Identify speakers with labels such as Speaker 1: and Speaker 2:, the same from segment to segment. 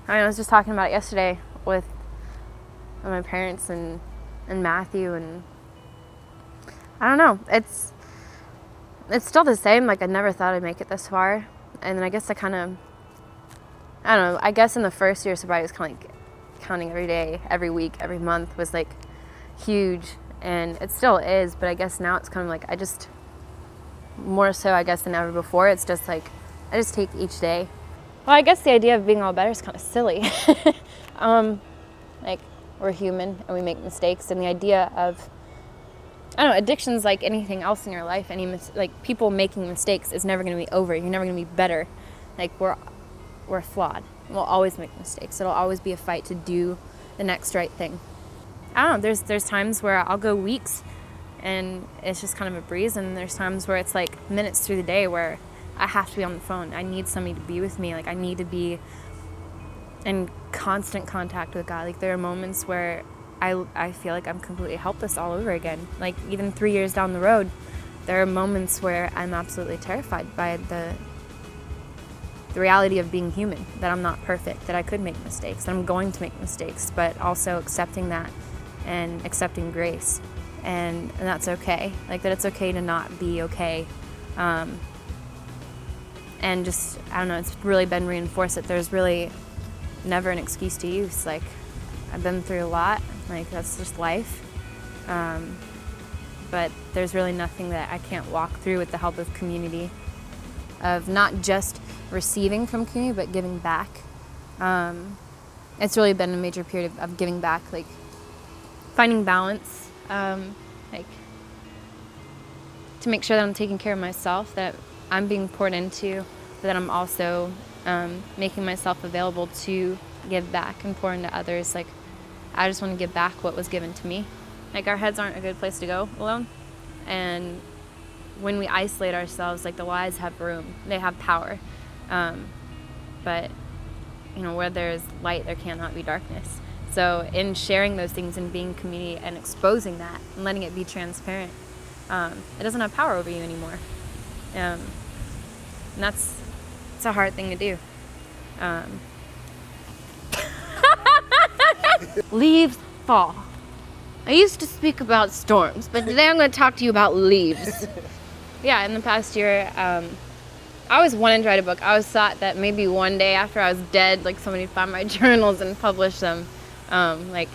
Speaker 1: I was just talking about it yesterday with my parents and Matthew, and I don't know, it's still the same. Like, I never thought I'd make it this far. And then I guess I don't know, I guess in the first year of sobriety, it was kind of like counting every day, every week, every month was like huge, and it still is, but I guess now it's kind of like, I just, more so I guess than ever before, it's just like, I just take each day. Well, I guess the idea of being all better is kind of silly. Like, we're human and we make mistakes, and the idea of, I don't know, addiction's like anything else in your life. Like, people making mistakes is never going to be over. You're never going to be better. Like, we're flawed. We'll always make mistakes. It'll always be a fight to do the next right thing. I don't know, there's times where I'll go weeks and it's just kind of a breeze, and there's times where it's like minutes through the day where I have to be on the phone. I need somebody to be with me. Like, I need to be in constant contact with God. Like, there are moments where I feel like I'm completely helpless all over again. Like, even 3 years down the road, there are moments where I'm absolutely terrified by the reality of being human, that I'm not perfect, that I could make mistakes, that I'm going to make mistakes, but also accepting that and accepting grace, and that's okay. Like, that it's okay to not be okay. And just, I don't know, it's really been reinforced that there's really never an excuse to use. Like, I've been through a lot, like, that's just life. But there's really nothing that I can't walk through with the help of community, of not just receiving from community, but giving back. It's really been a major period of giving back, like finding balance, like to make sure that I'm taking care of myself, that I'm being poured into, but that I'm also making myself available to give back and pour into others. Like, I just want to give back what was given to me. Like, our heads aren't a good place to go alone, and when we isolate ourselves, like, the lies have room, they have power, but you know, where there's light, there cannot be darkness. So in sharing those things and being community and exposing that and letting it be transparent, it doesn't have power over you anymore, and it's a hard thing to do. Leaves fall. I used to speak about storms, but today I'm going to talk to you about leaves. Yeah, in the past year, I always wanted to write a book. I always thought that maybe one day after I was dead, like, somebody would find my journals and publish them. Like,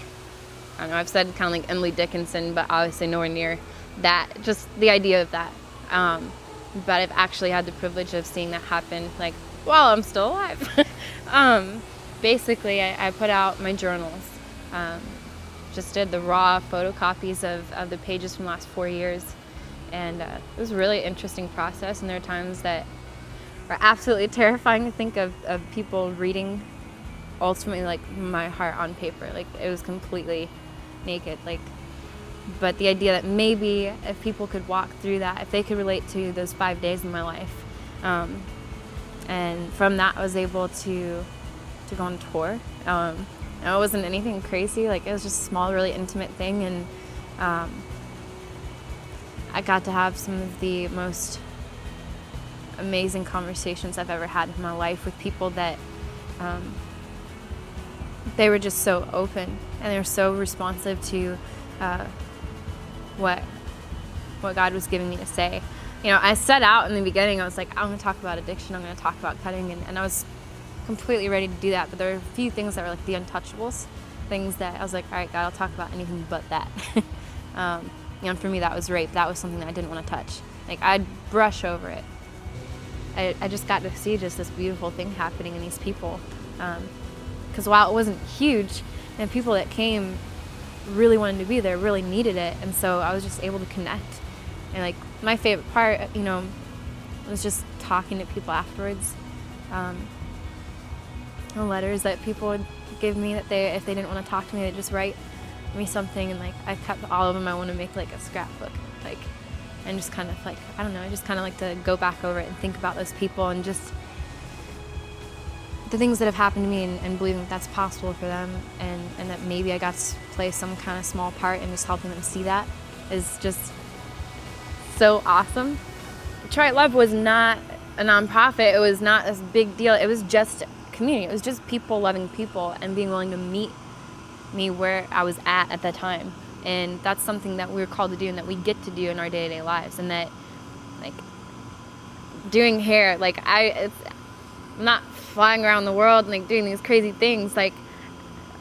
Speaker 1: I don't know, I've said kind of like Emily Dickinson, but obviously nowhere near that, just the idea of that. But I've actually had the privilege of seeing that happen, like, while I'm still alive. Basically, I put out my journals. Just did the raw photocopies of the pages from the last 4 years. And it was a really interesting process, and there are times that are absolutely terrifying to think of people reading ultimately, like, my heart on paper. Like, it was completely naked. Like, but the idea that maybe if people could walk through that, if they could relate to those 5 days in my life, and from that I was able to go on tour. It wasn't anything crazy. Like, it was just a small, really intimate thing, and I got to have some of the most amazing conversations I've ever had in my life with people that they were just so open, and they were so responsive to what God was giving me to say. You know, I set out in the beginning, I was like, I'm going to talk about addiction, I'm going to talk about cutting, and I was completely ready to do that, but there were a few things that were like the untouchables, things that I was like, all right, God, I'll talk about anything but that. You know, for me, that was rape. That was something that I didn't want to touch. Like, I'd brush over it. I just got to see just this beautiful thing happening in these people. Because while it wasn't huge, and people that came really wanted to be there, really needed it, and so I was just able to connect. And, like, my favorite part, you know, was just talking to people afterwards. The letters that people would give me, that if they didn't want to talk to me, they'd just write me something, and, like, I kept all of them. I want to make, like, a scrapbook, like, and just kind of, like, I don't know, I just kind of like to go back over it and think about those people and just the things that have happened to me, and believing that that's possible for them, and that maybe I got to play some kind of small part in just helping them see that is just so awesome. Try Love was not a nonprofit. It was not this big deal. It was just community. It was just people loving people and being willing to meet me where I was at that time. And that's something that we're called to do and that we get to do in our day-to-day lives. And that, like, doing hair, like, I'm not flying around the world and, like, doing these crazy things. Like,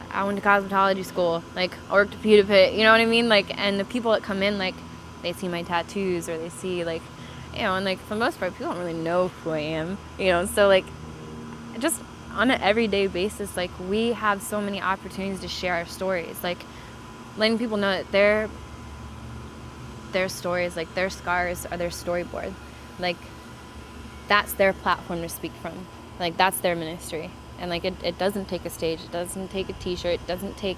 Speaker 1: I went to cosmetology school, like, I worked at Beauty Pit, you know what I mean? Like, and the people that come in, like, they see my tattoos or they see, like, you know, and, like, for the most part, people don't really know who I am, you know? So, like, just on an everyday basis, like, we have so many opportunities to share our stories, like, letting people know that their stories, like, their scars are their storyboard. Like, that's their platform to speak from. Like, that's their ministry. And, like, it doesn't take a stage. It doesn't take a t-shirt. It doesn't take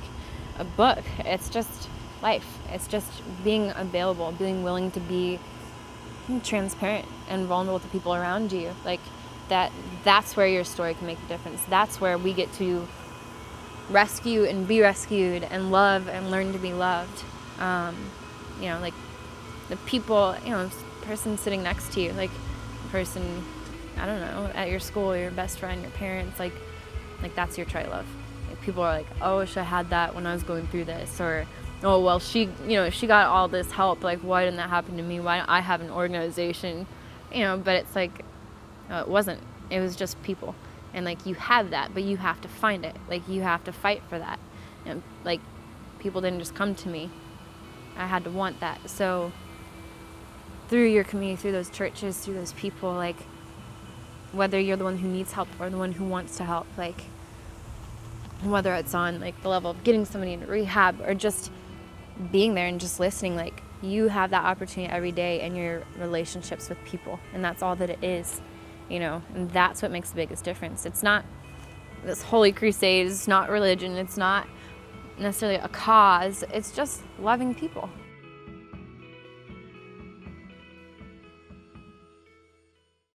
Speaker 1: a book. It's just life. It's just being available, being willing to be transparent and vulnerable to people around you. Like, that's where your story can make a difference. That's where we get to rescue and be rescued and love and learn to be loved. You know, like, the people, you know, person sitting next to you, like, the person, I don't know, at your school, your best friend, your parents, like that's your try love. Like, people are like, oh, I wish I had that when I was going through this, or, oh, well, she got all this help, like, why didn't that happen to me? Why don't I have an organization? You know, but it's like, no, it wasn't. It was just people. And, like, you have that, but you have to find it. Like, you have to fight for that. And, like, people didn't just come to me. I had to want that. So through your community, through those churches, through those people, like, whether you're the one who needs help or the one who wants to help, like, whether it's on, like, the level of getting somebody into rehab or just being there and just listening, like, you have that opportunity every day in your relationships with people, and that's all that it is, you know, and that's what makes the biggest difference. It's not this holy crusade, it's not religion, it's not necessarily a cause, it's just loving people.